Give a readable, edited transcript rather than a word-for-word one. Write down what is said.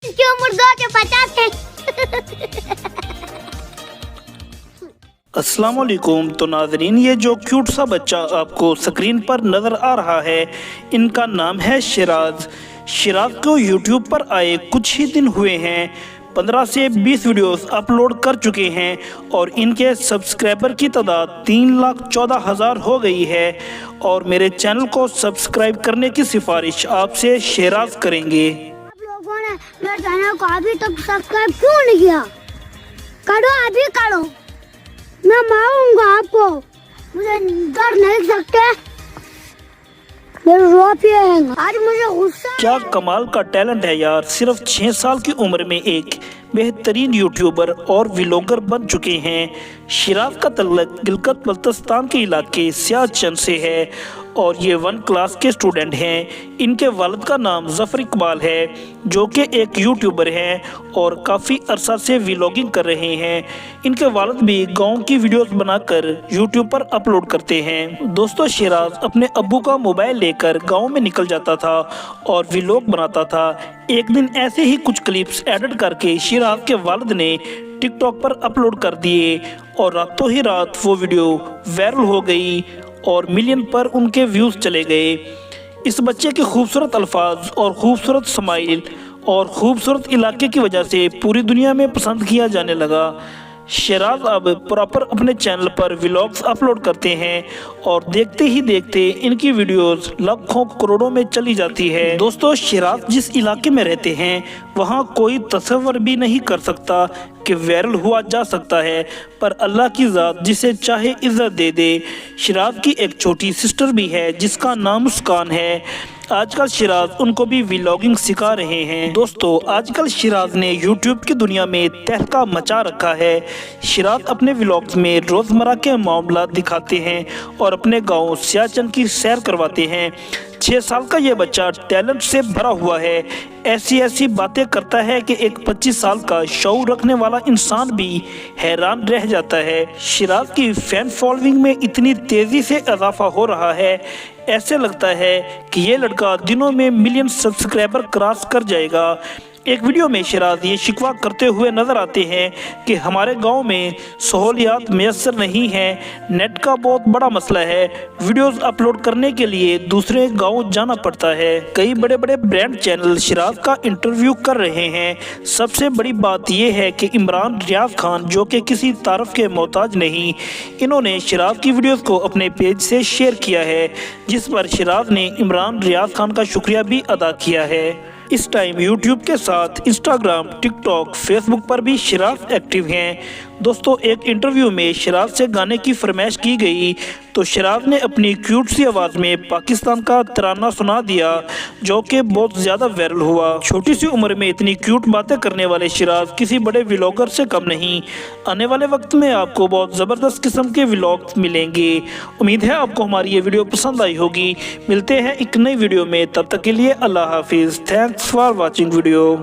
इसकी उम्र 250 है। अस्सलाम वालेकुम। तो नाजरीन, ये जो क्यूट सा बच्चा आपको स्क्रीन पर नज़र आ रहा है, इनका नाम है शिराज। शिराज को यूट्यूब पर आए कुछ ही दिन हुए हैं, 15 से 20 वीडियोस अपलोड कर चुके हैं और इनके सब्सक्राइबर की तादाद 3,14,000 हो गई है। और मेरे चैनल को सब्सक्राइब करने की सिफारिश आपसे शिराज करेंगे। आप लोगों ने मेरे चैनल को अभी तक सब्सक्राइब क्यों नहीं किया? करो, अभी करो, मैं मारूंगा आपको। मुझे डर नहीं सकते, मेरे रुपये हैं। आज मुझे गुस्सा। क्या कमाल का टैलेंट है यार। सिर्फ 6 साल की उम्र में एक बेहतरीन यूट्यूबर और व्लॉगर बन चुके हैं। शिराज का तल्लक गिलगित बल्तिस्तान के इलाके सियाचंद से है और ये 1 क्लास के स्टूडेंट हैं। इनके वालिद का नाम जफर इकबाल है, जो कि एक यूट्यूबर हैं और काफ़ी अरसा से व्लॉगिंग कर रहे हैं। इनके वालिद भी गांव की वीडियोस बनाकर यूट्यूब पर अपलोड करते हैं। दोस्तों, शिराज अपने अब्बू का मोबाइल लेकर गांव में निकल जाता था और व्लॉग बनाता था। एक दिन ऐसे ही कुछ क्लिप्स एडिट करके शिराज के वालिद ने टिकटॉक पर अपलोड कर दिए और रातों ही रात वो वीडियो वायरल हो गई और मिलियन पर उनके व्यूज़ चले गए। इस बच्चे के खूबसूरत अल्फाज और खूबसूरत स्माइल और खूबसूरत इलाके की वजह से पूरी दुनिया में पसंद किया जाने लगा। शिराज अब प्रॉपर अपने चैनल पर व्लॉग्स अपलोड करते हैं और देखते ही देखते इनकी वीडियोस लाखों करोड़ों में चली जाती है। दोस्तों, शिराज जिस इलाके में रहते हैं वहाँ कोई तस्वर भी नहीं कर सकता कि वायरल हुआ जा सकता है, पर अल्लाह की ज़ात जिसे चाहे इज्जत दे दे। शिराज की एक छोटी सिस्टर भी है जिसका नाम मुस्कान है। आजकल शिराज उनको भी व्लॉगिंग सिखा रहे हैं। दोस्तों, आजकल शिराज ने यूट्यूब की दुनिया में तहलका मचा रखा है। शिराज अपने व्लॉग्स में रोज़मर्रा के मामला दिखाते हैं और अपने गांव सियाचंद की सैर करवाते हैं। 6 साल का ये बच्चा टैलेंट से भरा हुआ है। ऐसी ऐसी बातें करता है कि एक 25 साल का शऊर रखने वाला इंसान भी हैरान रह जाता है। शिराज की फैन फॉलोइंग में इतनी तेज़ी से इजाफा हो रहा है, ऐसे लगता है कि ये लड़का दिनों में मिलियन सब्सक्राइबर क्रॉस कर जाएगा। एक वीडियो में शिराज ये शिकवा करते हुए नजर आते हैं कि हमारे गांव में सहूलियात मैसर नहीं है, नेट का बहुत बड़ा मसला है, वीडियोस अपलोड करने के लिए दूसरे गांव जाना पड़ता है। कई बड़े बड़े ब्रांड चैनल शिराज का इंटरव्यू कर रहे हैं। सबसे बड़ी बात यह है कि इमरान रियाज खान, जो कि किसी तारफ के मोहताज नहीं, इन्होंने शिराज की वीडियोस को अपने पेज से शेयर किया है, जिस पर शिराज ने इमरान रियाज खान का शुक्रिया भी अदा किया है। इस टाइम यूट्यूब के साथ इंस्टाग्राम, टिकटॉक, फेसबुक पर भी शिराज एक्टिव हैं। दोस्तों, एक इंटरव्यू में शिराज से गाने की फरमाइश की गई तो शिराज ने अपनी क्यूट सी आवाज़ में पाकिस्तान का तराना सुना दिया, जो कि बहुत ज़्यादा वायरल हुआ। छोटी सी उम्र में इतनी क्यूट बातें करने वाले शिराज किसी बड़े व्लॉगर से कम नहीं। आने वाले वक्त में आपको बहुत ज़बरदस्त किस्म के व्लॉग्स मिलेंगे। उम्मीद है आपको हमारी ये वीडियो पसंद आई होगी। मिलते हैं एक नई वीडियो में, तब तक के लिए अल्लाह हाफिज़। Thanks for watching video.